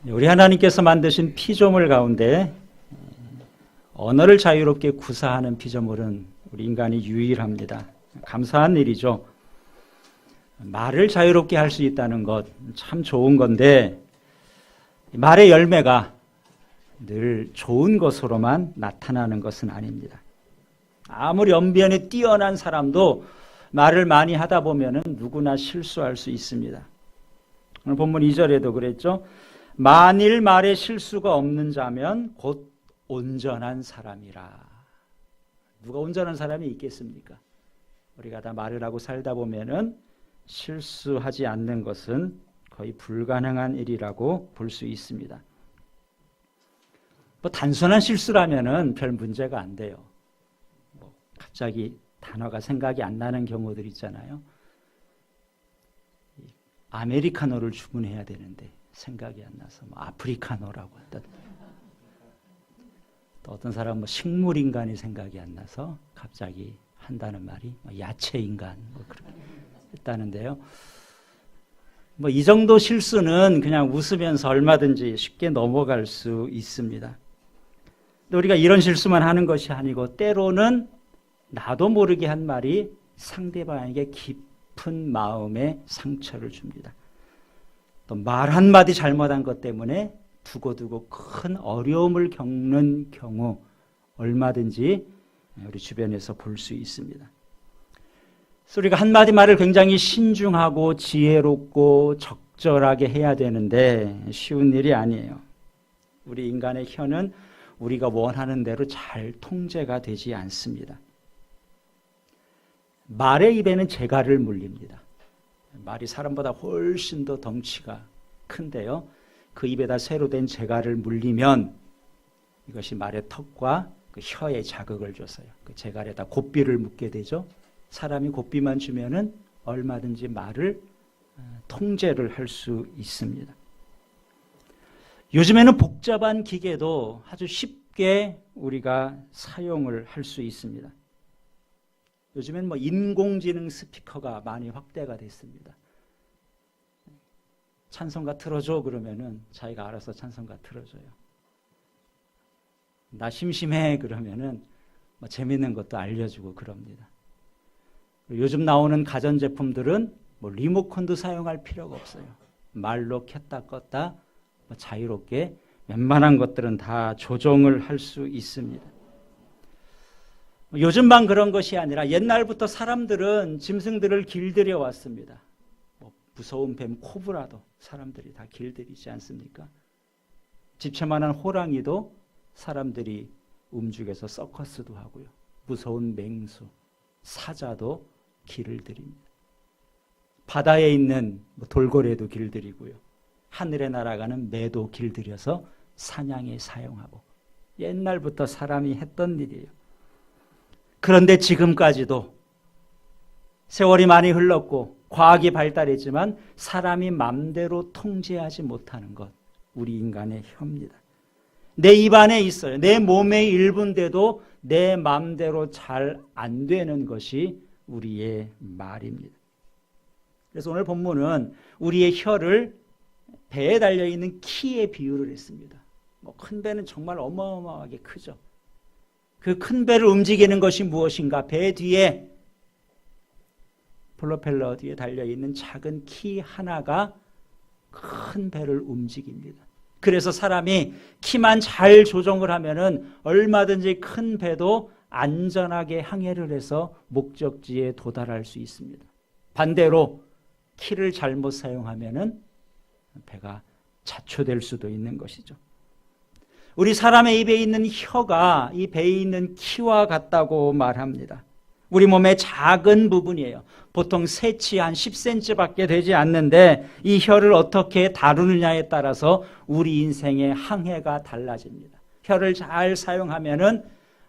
우리 하나님께서 만드신 피조물 가운데 언어를 자유롭게 구사하는 피조물은 우리 인간이 유일합니다. 감사한 일이죠. 말을 자유롭게 할 수 있다는 것 참 좋은 건데 말의 열매가 늘 좋은 것으로만 나타나는 것은 아닙니다. 아무리 언변에 뛰어난 사람도 말을 많이 하다 보면 누구나 실수할 수 있습니다. 오늘 본문 2절에도 그랬죠. 만일 말에 실수가 없는 자면 곧 온전한 사람이라. 누가 온전한 사람이 있겠습니까? 우리가 다 말을 하고 살다 보면은 실수하지 않는 것은 거의 불가능한 일이라고 볼 수 있습니다. 뭐 단순한 실수라면은 별 문제가 안 돼요. 뭐 갑자기 단어가 생각이 안 나는 경우들 있잖아요. 아메리카노를 주문해야 되는데 생각이 안 나서 뭐 아프리카노라고 한다. 또 어떤 사람은 뭐 식물인간이 생각이 안 나서 갑자기 한다는 말이 야채인간 뭐 그렇게 했다는데요. 뭐 이 정도 실수는 그냥 웃으면서 얼마든지 쉽게 넘어갈 수 있습니다. 근데 우리가 이런 실수만 하는 것이 아니고 때로는 나도 모르게 한 말이 상대방에게 깊은 마음의 상처를 줍니다. 또 말 한마디 잘못한 것 때문에 두고두고 큰 어려움을 겪는 경우 얼마든지 우리 주변에서 볼 수 있습니다. 그래서 우리가 한마디 말을 굉장히 신중하고 지혜롭고 적절하게 해야 되는데 쉬운 일이 아니에요. 우리 인간의 혀는 우리가 원하는 대로 잘 통제가 되지 않습니다. 말의 입에는 재갈을 물립니다. 말이 사람보다 훨씬 더 덩치가 큰데요. 그 입에다 새로 된 재갈을 물리면 이것이 말의 턱과 그 혀에 자극을 줘서요. 그 재갈에다 곱비를 묻게 되죠. 사람이 곱비만 주면은 얼마든지 말을 통제를 할 수 있습니다. 요즘에는 복잡한 기계도 아주 쉽게 우리가 사용을 할 수 있습니다. 요즘엔 뭐 인공지능 스피커가 많이 확대가 됐습니다. 찬송가 틀어줘 그러면은 자기가 알아서 찬송가 틀어줘요. 나 심심해 그러면은 뭐 재밌는 것도 알려주고 그럽니다. 요즘 나오는 가전제품들은 뭐 리모컨도 사용할 필요가 없어요. 말로 켰다 껐다 뭐 자유롭게 웬만한 것들은 다 조정을 할 수 있습니다. 요즘만 그런 것이 아니라 옛날부터 사람들은 짐승들을 길들여 왔습니다. 뭐 무서운 뱀 코브라도 사람들이 다 길들이지 않습니까? 집채만한 호랑이도 사람들이 움직여서 서커스도 하고요. 무서운 맹수, 사자도 길을 들입니다. 바다에 있는 돌고래도 길들이고요. 하늘에 날아가는 매도 길들여서 사냥에 사용하고 옛날부터 사람이 했던 일이에요. 그런데 지금까지도 세월이 많이 흘렀고 과학이 발달했지만 사람이 맘대로 통제하지 못하는 것, 우리 인간의 혀입니다. 내 입 안에 있어요. 내 몸의 일부인데도 내 맘대로 잘 안 되는 것이 우리의 말입니다. 그래서 오늘 본문은 우리의 혀를 배에 달려있는 키에 비유를 했습니다. 큰 배는 정말 어마어마하게 크죠. 그 큰 배를 움직이는 것이 무엇인가? 배 뒤에 프로펠러 뒤에 달려있는 작은 키 하나가 큰 배를 움직입니다. 그래서 사람이 키만 잘 조정을 하면은 얼마든지 큰 배도 안전하게 항해를 해서 목적지에 도달할 수 있습니다. 반대로 키를 잘못 사용하면은 배가 자초될 수도 있는 것이죠. 우리 사람의 입에 있는 혀가 이 배에 있는 키와 같다고 말합니다. 우리 몸의 작은 부분이에요. 보통 새치 한 10cm밖에 되지 않는데 이 혀를 어떻게 다루느냐에 따라서 우리 인생의 항해가 달라집니다. 혀를 잘 사용하면은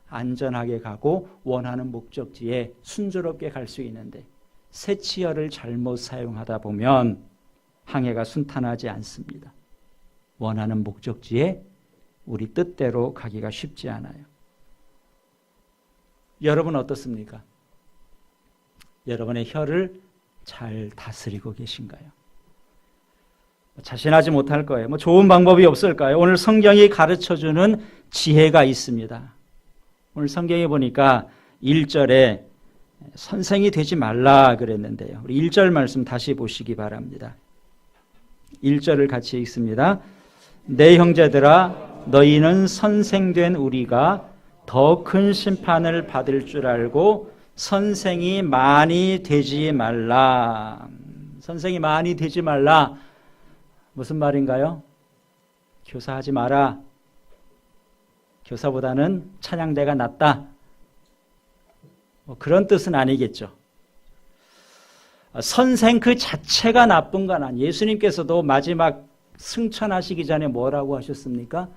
안전하게 가고 원하는 목적지에 순조롭게 갈 수 있는데 새치혀를 잘못 사용하다 보면 항해가 순탄하지 않습니다. 원하는 목적지에 우리 뜻대로 가기가 쉽지 않아요. 여러분 어떻습니까? 여러분의 혀를 잘 다스리고 계신가요? 자신하지 못할 거예요. 좋은 방법이 없을까요? 오늘 성경이 가르쳐주는 지혜가 있습니다. 오늘 성경에 보니까 1절에 선생이 되지 말라 그랬는데요. 우리 1절 말씀 다시 보시기 바랍니다. 1절을 같이 읽습니다. 내 형제들아 너희는 선생된 우리가 더 큰 심판을 받을 줄 알고 선생이 많이 되지 말라. 선생이 많이 되지 말라. 무슨 말인가요? 교사하지 마라. 교사보다는 찬양대가 낫다. 그런 뜻은 아니겠죠. 선생 그 자체가 나쁜 건 아니에요. 예수님께서도 마지막 승천하시기 전에 뭐라고 하셨습니까?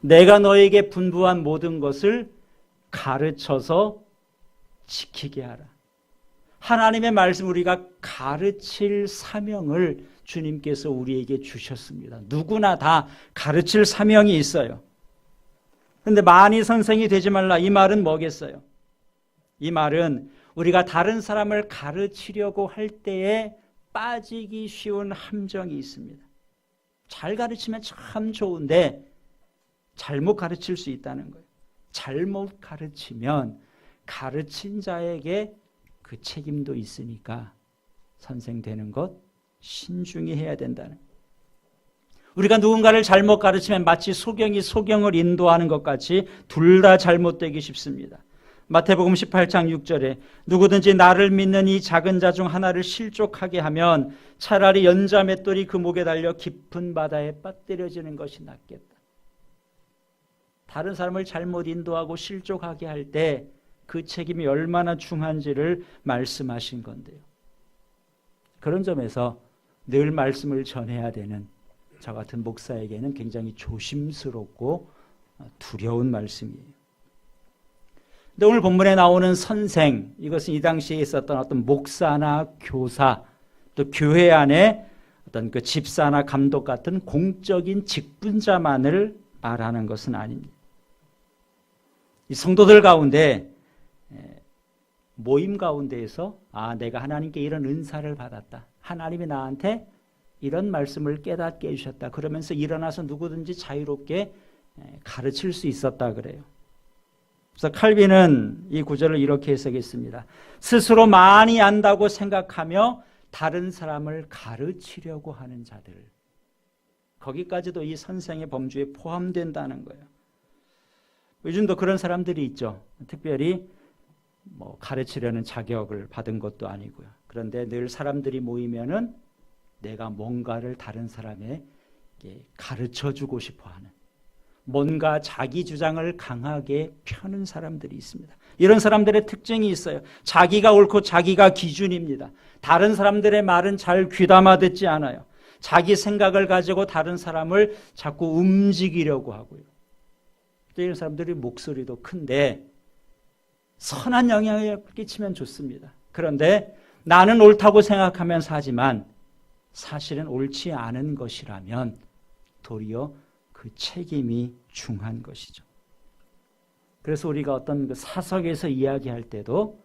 내가 너에게 분부한 모든 것을 가르쳐서 지키게 하라. 하나님의 말씀 우리가 가르칠 사명을 주님께서 우리에게 주셨습니다. 누구나 다 가르칠 사명이 있어요. 그런데 많이 선생이 되지 말라. 이 말은 뭐겠어요? 이 말은 우리가 다른 사람을 가르치려고 할 때에 빠지기 쉬운 함정이 있습니다. 잘 가르치면 참 좋은데 잘못 가르칠 수 있다는 거예요. 잘못 가르치면 가르친 자에게 그 책임도 있으니까 선생 되는 것 신중히 해야 된다는 거예요. 우리가 누군가를 잘못 가르치면 마치 소경이 소경을 인도하는 것 같이 둘 다 잘못되기 쉽습니다. 마태복음 18장 6절에 누구든지 나를 믿는 이 작은 자 중 하나를 실족하게 하면 차라리 연자 맷돌이 그 목에 달려 깊은 바다에 빠뜨려지는 것이 낫겠다. 다른 사람을 잘못 인도하고 실족하게 할 때 그 책임이 얼마나 중한지를 말씀하신 건데요. 그런 점에서 늘 말씀을 전해야 되는 저 같은 목사에게는 굉장히 조심스럽고 두려운 말씀이에요. 근데 오늘 본문에 나오는 선생, 이것은 이 당시에 있었던 어떤 목사나 교사, 또 교회 안에 어떤 그 집사나 감독 같은 공적인 직분자만을 말하는 것은 아닙니다. 이 성도들 가운데 모임 가운데에서 내가 하나님께 이런 은사를 받았다. 하나님이 나한테 이런 말씀을 깨닫게 해주셨다. 그러면서 일어나서 누구든지 자유롭게 가르칠 수 있었다 그래요. 그래서 칼빈은 이 구절을 이렇게 해석했습니다. 스스로 많이 안다고 생각하며 다른 사람을 가르치려고 하는 자들. 거기까지도 이 선생의 범주에 포함된다는 거예요. 요즘도 그런 사람들이 있죠. 특별히 가르치려는 자격을 받은 것도 아니고요. 그런데 늘 사람들이 모이면은 내가 뭔가를 다른 사람에게 가르쳐주고 싶어하는, 뭔가 자기 주장을 강하게 펴는 사람들이 있습니다. 이런 사람들의 특징이 있어요. 자기가 옳고 자기가 기준입니다. 다른 사람들의 말은 잘 귀담아 듣지 않아요. 자기 생각을 가지고 다른 사람을 자꾸 움직이려고 하고요. 이런 사람들이 목소리도 큰데 선한 영향을 끼치면 좋습니다. 그런데 나는 옳다고 생각하면서 하지만 사실은 옳지 않은 것이라면 도리어 그 책임이 중한 것이죠. 그래서 우리가 어떤 그 사석에서 이야기할 때도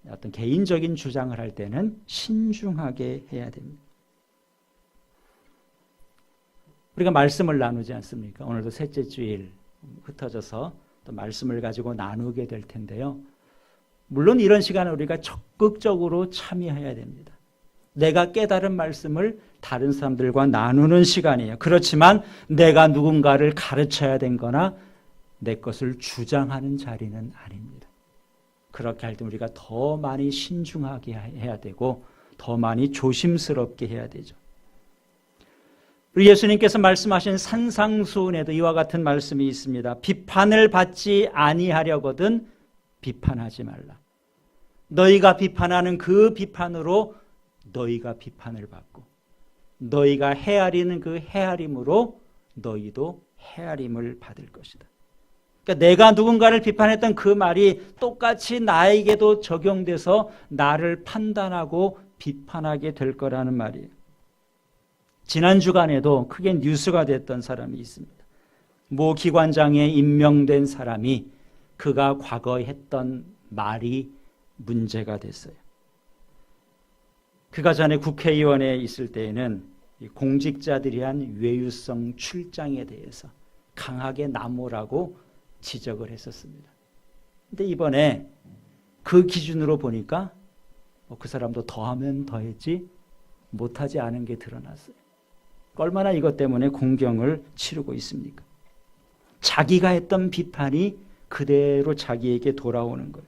어떤 개인적인 주장을 할 때는 신중하게 해야 됩니다. 우리가 말씀을 나누지 않습니까? 오늘도 셋째 주일 흩어져서 또 말씀을 가지고 나누게 될 텐데요. 물론 이런 시간에 우리가 적극적으로 참여해야 됩니다. 내가 깨달은 말씀을 다른 사람들과 나누는 시간이에요. 그렇지만 내가 누군가를 가르쳐야 되거나 내 것을 주장하는 자리는 아닙니다. 그렇게 할 때 우리가 더 많이 신중하게 해야 되고 더 많이 조심스럽게 해야 되죠. 우리 예수님께서 말씀하신 산상수훈에도 이와 같은 말씀이 있습니다. 비판을 받지 아니하려거든 비판하지 말라. 너희가 비판하는 그 비판으로 너희가 비판을 받고 너희가 헤아리는 그 헤아림으로 너희도 헤아림을 받을 것이다. 그러니까 내가 누군가를 비판했던 그 말이 똑같이 나에게도 적용돼서 나를 판단하고 비판하게 될 거라는 말이에요. 지난 주간에도 크게 뉴스가 됐던 사람이 있습니다. 모 기관장에 임명된 사람이 그가 과거에 했던 말이 문제가 됐어요. 그가 전에 국회의원에 있을 때에는 이 공직자들이 한 외유성 출장에 대해서 강하게 나무라고 지적을 했었습니다. 근데 이번에 그 기준으로 보니까 그 사람도 더하면 더했지 못하지 않은 게 드러났어요. 얼마나 이것 때문에 공경을 치르고 있습니까? 자기가 했던 비판이 그대로 자기에게 돌아오는 거예요.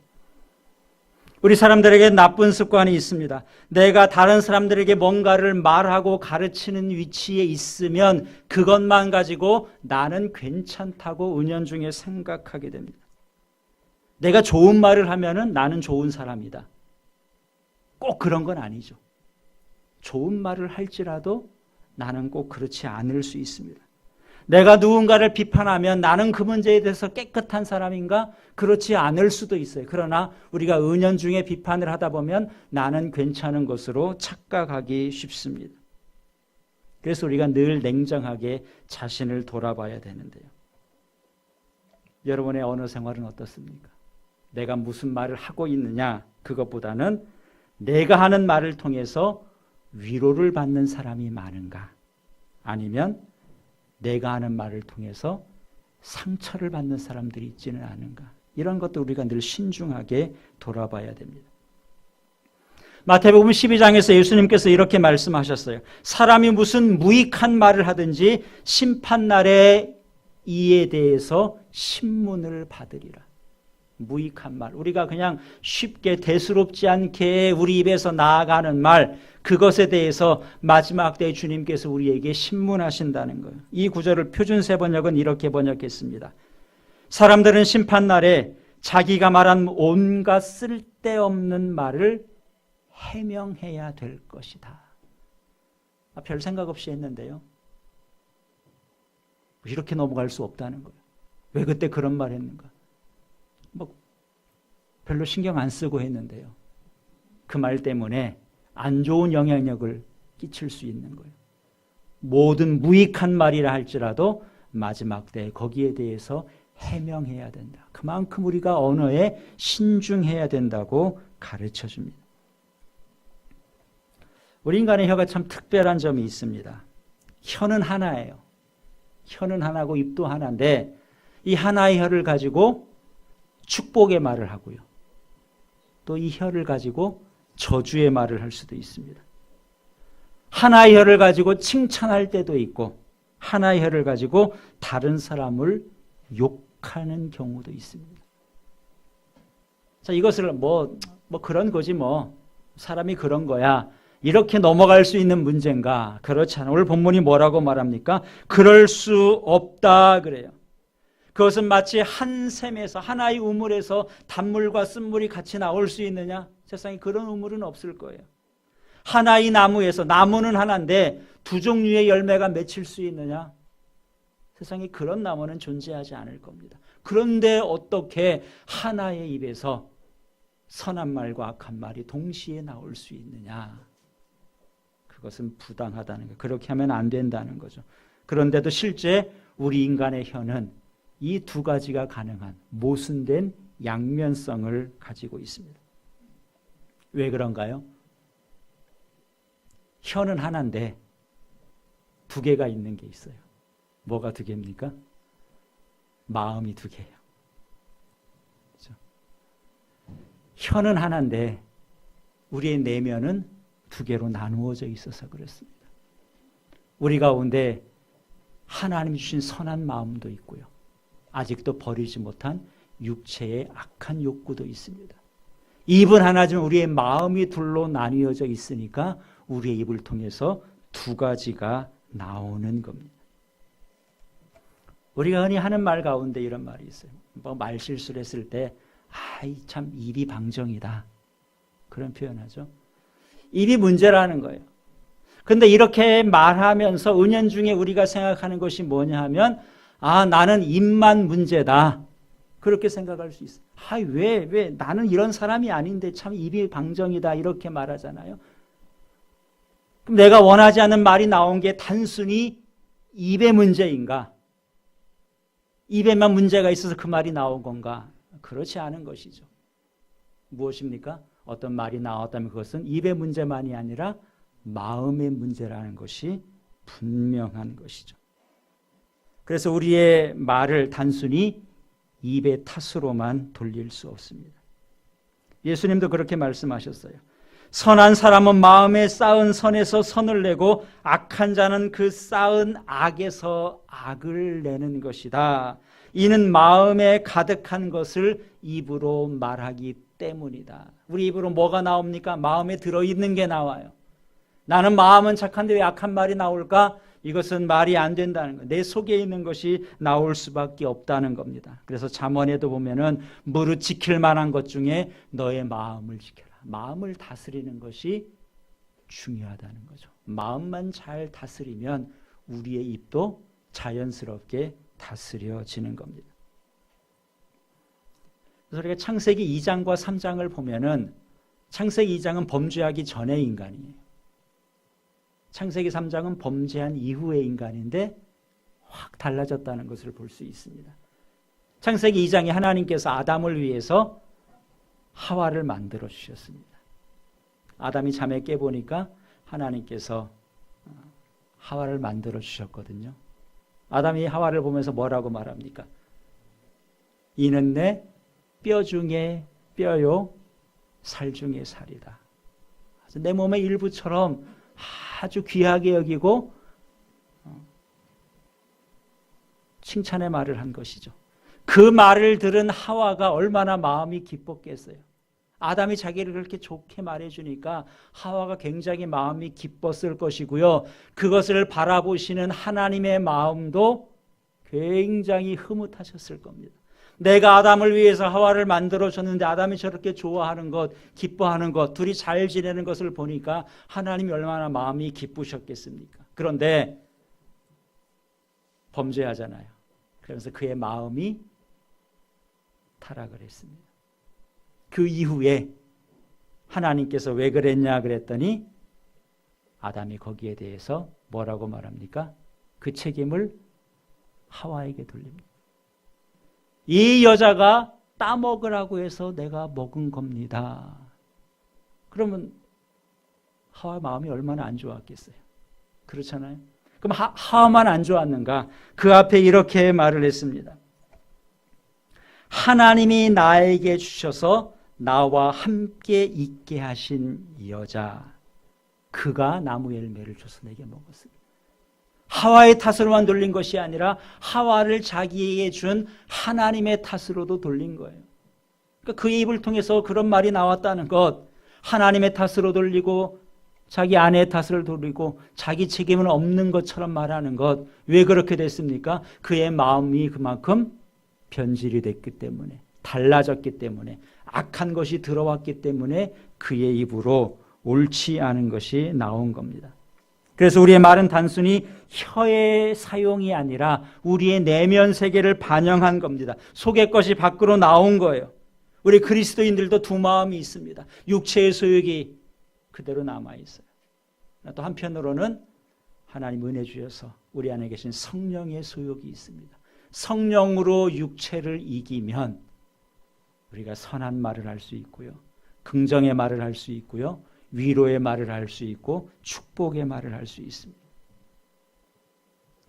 우리 사람들에게 나쁜 습관이 있습니다. 내가 다른 사람들에게 뭔가를 말하고 가르치는 위치에 있으면 그것만 가지고 나는 괜찮다고 은연중에 생각하게 됩니다. 내가 좋은 말을 하면은 나는 좋은 사람이다. 꼭 그런 건 아니죠. 좋은 말을 할지라도 나는 꼭 그렇지 않을 수 있습니다. 내가 누군가를 비판하면 나는 그 문제에 대해서 깨끗한 사람인가? 그렇지 않을 수도 있어요. 그러나 우리가 은연중에 비판을 하다 보면 나는 괜찮은 것으로 착각하기 쉽습니다. 그래서 우리가 늘 냉정하게 자신을 돌아봐야 되는데요. 여러분의 언어 생활은 어떻습니까? 내가 무슨 말을 하고 있느냐? 그것보다는 내가 하는 말을 통해서 위로를 받는 사람이 많은가? 아니면 내가 하는 말을 통해서 상처를 받는 사람들이 있지는 않은가? 이런 것도 우리가 늘 신중하게 돌아봐야 됩니다. 마태복음 12장에서 예수님께서 이렇게 말씀하셨어요. 사람이 무슨 무익한 말을 하든지 심판날에 이에 대해서 신문을 받으리라. 무익한 말, 우리가 그냥 쉽게 대수롭지 않게 우리 입에서 나아가는 말, 그것에 대해서 마지막 때에 주님께서 우리에게 신문하신다는 거예요. 이 구절을 표준세 번역은 이렇게 번역했습니다. 사람들은 심판날에 자기가 말한 온갖 쓸데없는 말을 해명해야 될 것이다. 별 생각 없이 했는데요. 이렇게 넘어갈 수 없다는 거예요. 왜 그때 그런 말 했는가? 별로 신경 안 쓰고 했는데요. 그 말 때문에 안 좋은 영향력을 끼칠 수 있는 거예요. 모든 무익한 말이라 할지라도 마지막 때 거기에 대해서 해명해야 된다. 그만큼 우리가 언어에 신중해야 된다고 가르쳐 줍니다. 우리 인간의 혀가 참 특별한 점이 있습니다. 혀는 하나예요. 혀는 하나고 입도 하나인데 이 하나의 혀를 가지고 축복의 말을 하고요. 또 이 혀를 가지고 저주의 말을 할 수도 있습니다. 하나의 혀를 가지고 칭찬할 때도 있고 하나의 혀를 가지고 다른 사람을 욕하는 경우도 있습니다. 자, 이것을 뭐 그런 거지 뭐 사람이 그런 거야. 이렇게 넘어갈 수 있는 문제인가? 그렇지 않아. 오늘 본문이 뭐라고 말합니까? 그럴 수 없다 그래요. 그것은 마치 한 샘에서 하나의 우물에서 단물과 쓴물이 같이 나올 수 있느냐? 세상에 그런 우물은 없을 거예요. 하나의 나무에서 나무는 하나인데 두 종류의 열매가 맺힐 수 있느냐? 세상에 그런 나무는 존재하지 않을 겁니다. 그런데 어떻게 하나의 입에서 선한 말과 악한 말이 동시에 나올 수 있느냐? 그것은 부당하다는 거예요. 그렇게 하면 안 된다는 거죠. 그런데도 실제 우리 인간의 혀는 이 두 가지가 가능한 모순된 양면성을 가지고 있습니다. 왜 그런가요? 혀는 하나인데 두 개가 있는 게 있어요. 뭐가 두 개입니까? 마음이 두 개예요. 그렇죠? 혀는 하나인데 우리의 내면은 두 개로 나누어져 있어서 그렇습니다. 우리 가운데 하나님이 주신 선한 마음도 있고요. 아직도 버리지 못한 육체의 악한 욕구도 있습니다. 입은 하나지만 우리의 마음이 둘로 나뉘어져 있으니까 우리의 입을 통해서 두 가지가 나오는 겁니다. 우리가 흔히 하는 말 가운데 이런 말이 있어요. 말 실수를 했을 때 참 입이 방정이다. 그런 표현하죠. 입이 문제라는 거예요. 그런데 이렇게 말하면서 은연중에 우리가 생각하는 것이 뭐냐 하면 나는 입만 문제다. 그렇게 생각할 수 있어요. 왜 나는 이런 사람이 아닌데 참 입이 방정이다. 이렇게 말하잖아요. 그럼 내가 원하지 않는 말이 나온 게 단순히 입의 문제인가? 입에만 문제가 있어서 그 말이 나온 건가? 그렇지 않은 것이죠. 무엇입니까? 어떤 말이 나왔다면 그것은 입의 문제만이 아니라 마음의 문제라는 것이 분명한 것이죠. 그래서 우리의 말을 단순히 입의 탓으로만 돌릴 수 없습니다. 예수님도 그렇게 말씀하셨어요. 선한 사람은 마음에 쌓은 선에서 선을 내고 악한 자는 그 쌓은 악에서 악을 내는 것이다. 이는 마음에 가득한 것을 입으로 말하기 때문이다. 우리 입으로 뭐가 나옵니까? 마음에 들어있는 게 나와요. 나는 마음은 착한데 왜 악한 말이 나올까? 이것은 말이 안 된다는 거예요. 내 속에 있는 것이 나올 수밖에 없다는 겁니다. 그래서 잠언에도 보면은 무릇 지킬 만한 것 중에 너의 마음을 지켜라. 마음을 다스리는 것이 중요하다는 거죠. 마음만 잘 다스리면 우리의 입도 자연스럽게 다스려지는 겁니다. 그래서 우리가 창세기 2장과 3장을 보면은 창세기 2장은 범죄하기 전의 인간이에요. 창세기 3장은 범죄한 이후의 인간인데 확 달라졌다는 것을 볼 수 있습니다. 창세기 2장에 하나님께서 아담을 위해서 하와를 만들어 주셨습니다. 아담이 잠에 깨보니까 하나님께서 하와를 만들어 주셨거든요. 아담이 하와를 보면서 뭐라고 말합니까? 이는 내 뼈 중에 뼈요 살 중에 살이다. 내 몸의 일부처럼 아주 귀하게 여기고 칭찬의 말을 한 것이죠. 그 말을 들은 하와가 얼마나 마음이 기뻤겠어요. 아담이 자기를 그렇게 좋게 말해주니까 하와가 굉장히 마음이 기뻤을 것이고요. 그것을 바라보시는 하나님의 마음도 굉장히 흐뭇하셨을 겁니다. 내가 아담을 위해서 하와를 만들어줬는데 아담이 저렇게 좋아하는 것, 기뻐하는 것, 둘이 잘 지내는 것을 보니까 하나님이 얼마나 마음이 기쁘셨겠습니까? 그런데 범죄하잖아요. 그러면서 그의 마음이 타락을 했습니다. 그 이후에 하나님께서 왜 그랬냐 그랬더니 아담이 거기에 대해서 뭐라고 말합니까? 그 책임을 하와에게 돌립니다. 이 여자가 따먹으라고 해서 내가 먹은 겁니다. 그러면 하와 마음이 얼마나 안 좋았겠어요. 그렇잖아요. 그럼 하와만 안 좋았는가? 그 앞에 이렇게 말을 했습니다. 하나님이 나에게 주셔서 나와 함께 있게 하신 여자, 그가 나무 열매를 줘서 내게 먹었습니다. 하와의 탓으로만 돌린 것이 아니라 하와를 자기에게 준 하나님의 탓으로도 돌린 거예요. 그러니까 그의 입을 통해서 그런 말이 나왔다는 것, 하나님의 탓으로 돌리고 자기 아내의 탓을 돌리고 자기 책임은 없는 것처럼 말하는 것, 왜 그렇게 됐습니까? 그의 마음이 그만큼 변질이 됐기 때문에, 달라졌기 때문에, 악한 것이 들어왔기 때문에 그의 입으로 옳지 않은 것이 나온 겁니다. 그래서 우리의 말은 단순히 혀의 사용이 아니라 우리의 내면 세계를 반영한 겁니다. 속의 것이 밖으로 나온 거예요. 우리 그리스도인들도 두 마음이 있습니다. 육체의 소욕이 그대로 남아있어요. 또 한편으로는 하나님 은혜 주셔서 우리 안에 계신 성령의 소욕이 있습니다. 성령으로 육체를 이기면 우리가 선한 말을 할 수 있고요. 긍정의 말을 할 수 있고요. 위로의 말을 할 수 있고 축복의 말을 할 수 있습니다.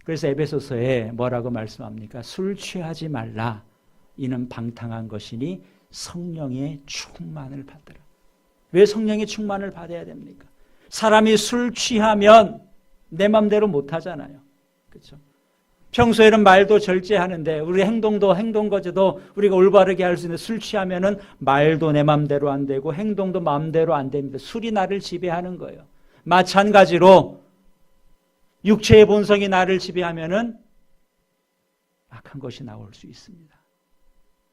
그래서 에베소서에 뭐라고 말씀합니까? 술 취하지 말라. 이는 방탕한 것이니 성령의 충만을 받으라. 왜 성령의 충만을 받아야 됩니까? 사람이 술 취하면 내 맘대로 못하잖아요. 그렇죠? 평소에는 말도 절제하는데 우리 행동도 행동거지도 우리가 올바르게 할 수 있는데 술 취하면은 말도 내 맘대로 안 되고 행동도 마음대로 안 됩니다. 술이 나를 지배하는 거예요. 마찬가지로 육체의 본성이 나를 지배하면은 악한 것이 나올 수 있습니다.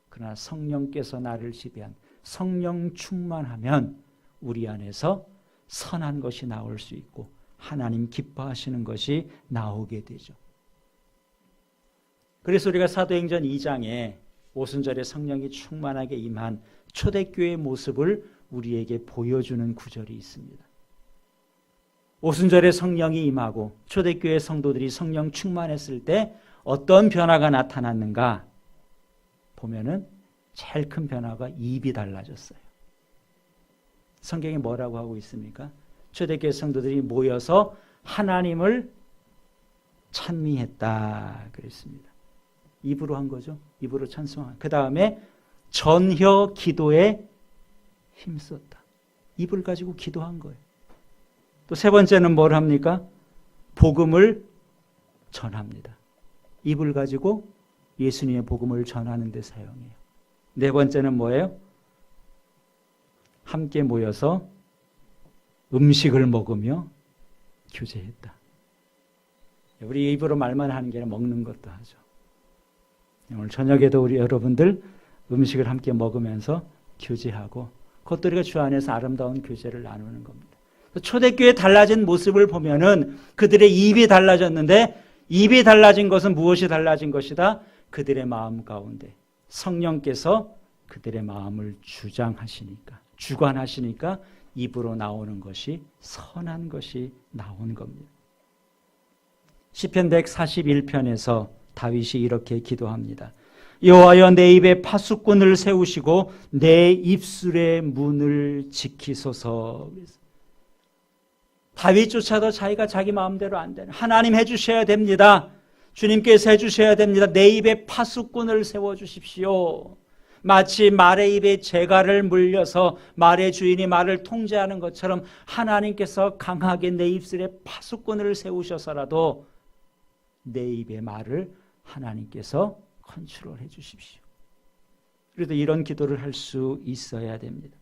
그러나 성령께서 나를 지배한 성령 충만하면 우리 안에서 선한 것이 나올 수 있고 하나님 기뻐하시는 것이 나오게 되죠. 그래서 우리가 사도행전 2장에 오순절에 성령이 충만하게 임한 초대교회의 모습을 우리에게 보여주는 구절이 있습니다. 오순절에 성령이 임하고 초대교회 성도들이 성령 충만했을 때 어떤 변화가 나타났는가 보면은 제일 큰 변화가 입이 달라졌어요. 성경이 뭐라고 하고 있습니까? 초대교회 성도들이 모여서 하나님을 찬미했다 그랬습니다. 입으로 한 거죠. 입으로 찬송한. 그 다음에 전혀 기도에 힘썼다. 입을 가지고 기도한 거예요. 또 세 번째는 뭘 합니까? 복음을 전합니다. 입을 가지고 예수님의 복음을 전하는 데 사용해요. 네 번째는 뭐예요? 함께 모여서 음식을 먹으며 교제했다. 우리 입으로 말만 하는 게 아니라 먹는 것도 하죠. 오늘 저녁에도 우리 여러분들 음식을 함께 먹으면서 교제하고 그것도 우리가 주 안에서 아름다운 교제를 나누는 겁니다. 초대교회 달라진 모습을 보면은 그들의 입이 달라졌는데 입이 달라진 것은 무엇이 달라진 것이다? 그들의 마음 가운데 성령께서 그들의 마음을 주관하시니까 입으로 나오는 것이 선한 것이 나온 겁니다. 시편 141편에서 다윗이 이렇게 기도합니다. 여호와여 내 입에 파수꾼을 세우시고 내 입술의 문을 지키소서. 다윗조차도 자기가 자기 마음대로 안 되는, 하나님 해주셔야 됩니다. 주님께서 해주셔야 됩니다. 내 입에 파수꾼을 세워주십시오. 마치 말의 입에 재갈을 물려서 말의 주인이 말을 통제하는 것처럼 하나님께서 강하게 내 입술에 파수꾼을 세우셔서라도 내 입의 말을 하나님께서 컨트롤해 주십시오. 그래도 이런 기도를 할 수 있어야 됩니다.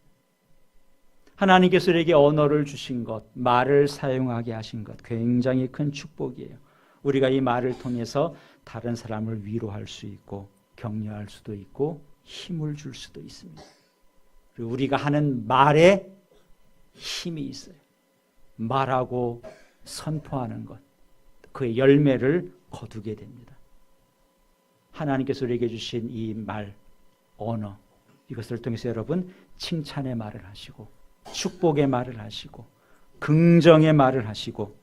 하나님께서 우리에게 언어를 주신 것, 말을 사용하게 하신 것 굉장히 큰 축복이에요. 우리가 이 말을 통해서 다른 사람을 위로할 수 있고 격려할 수도 있고 힘을 줄 수도 있습니다. 그리고 우리가 하는 말에 힘이 있어요. 말하고 선포하는 것, 그의 열매를 거두게 됩니다. 하나님께서 우리에게 주신 이 말, 언어, 이것을 통해서 여러분 칭찬의 말을 하시고 축복의 말을 하시고 긍정의 말을 하시고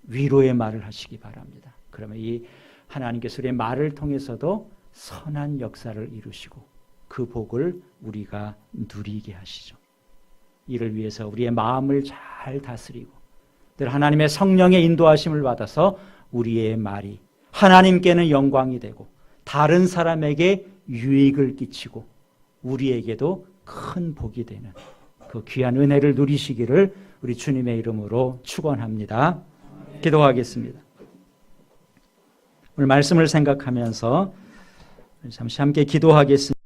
위로의 말을 하시기 바랍니다. 그러면 이 하나님께서 우리의 말을 통해서도 선한 역사를 이루시고 그 복을 우리가 누리게 하시죠. 이를 위해서 우리의 마음을 잘 다스리고 늘 하나님의 성령의 인도하심을 받아서 우리의 말이 하나님께는 영광이 되고 다른 사람에게 유익을 끼치고 우리에게도 큰 복이 되는 그 귀한 은혜를 누리시기를 우리 주님의 이름으로 축원합니다. 기도하겠습니다. 오늘 말씀을 생각하면서 잠시 함께 기도하겠습니다.